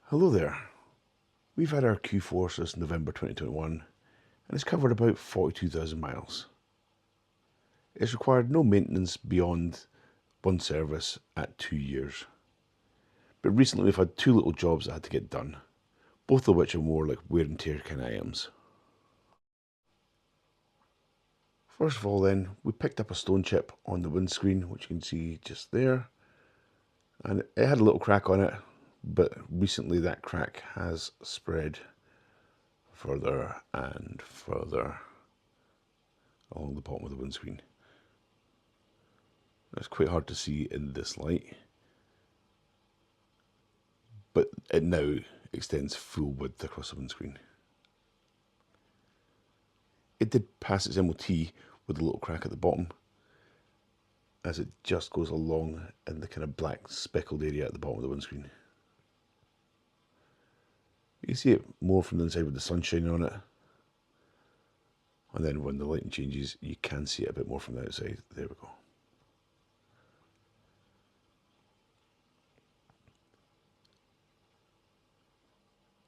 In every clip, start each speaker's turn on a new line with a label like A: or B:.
A: Hello there. We've had our Q4 since November 2021 and it's covered about 42,000 miles. It's required no maintenance beyond one service at 2 years. But recently we've had two little jobs that had to get done, both of which are more like wear and tear kind of items. First of all then, we picked up a stone chip on the windscreen, which you can see just there. And it had a little crack on it, but recently that crack has spread further and further along the bottom of the windscreen. It's quite hard to see in this light, but it now extends full width across the windscreen. It did pass its MOT with a little crack at the bottom, as it just goes along in the kind of black speckled area at the bottom of the windscreen. You can see it more from the inside with the sun shining on it, and then when the lighting changes you can see it a bit more from the outside. There we go.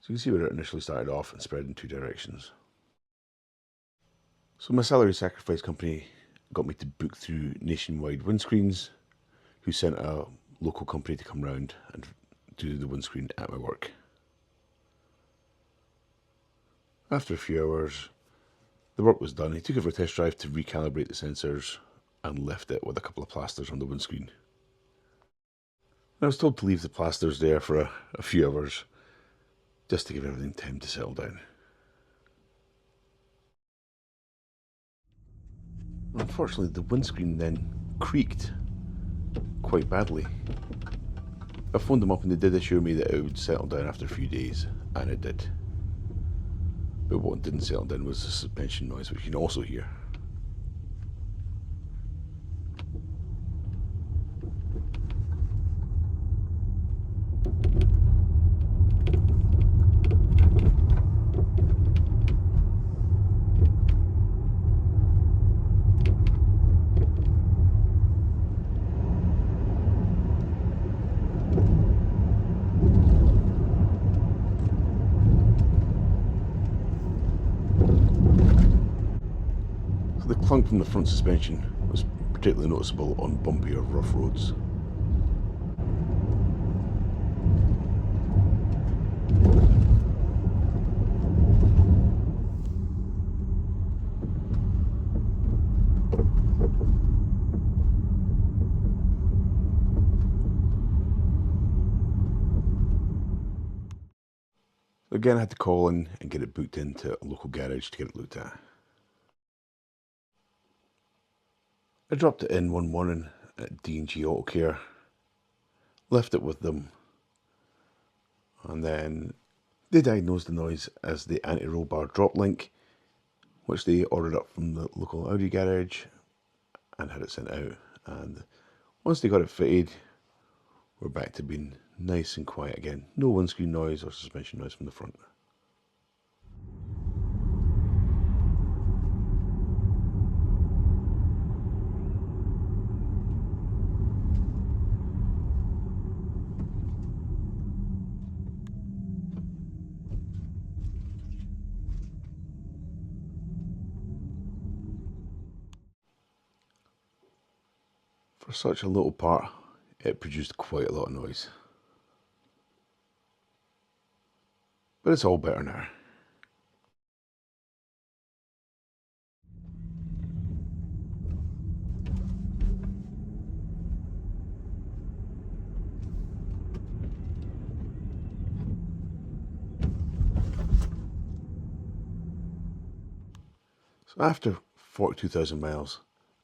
A: So you can see where it initially started off and spread in two directions. So my salary sacrifice company got me to book through Nationwide Windscreens, who sent a local company to come round and do the windscreen at my work. After a few hours, the work was done. He took it for a test drive to recalibrate the sensors and left it with a couple of plasters on the windscreen. I was told to leave the plasters there for a few hours, just to give everything time to settle down. Unfortunately, the windscreen then creaked quite badly. I phoned them up and they did assure me that it would settle down after a few days, and it did. But what didn't settle down was the suspension noise, which you can also hear. The clunk from the front suspension was particularly noticeable on bumpy or rough roads. Again, I had to call in and get it booked into a local garage to get it looked at. I dropped it in one morning at D&G Auto Care, left it with them, and then they diagnosed the noise as the anti-roll bar drop link, which they ordered up from the local Audi garage and had it sent out. And once they got it fitted, we're back to being nice and quiet again. No windscreen noise or suspension noise from the front. For such a little part, it produced quite a lot of noise. But it's all better now. So after 42,000 miles,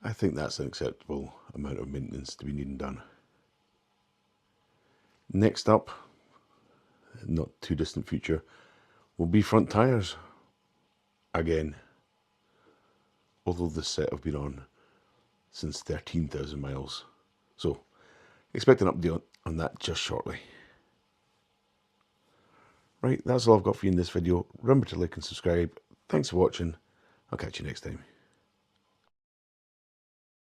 A: I think that's an acceptable amount of maintenance to be needing done. Next up, not too distant future, will be front tyres. Again, although this set have been on since 13,000 miles. So expect an update on that just shortly. Right, that's all I've got for you in this video. Remember to like and subscribe. Thanks for watching. I'll catch you next time.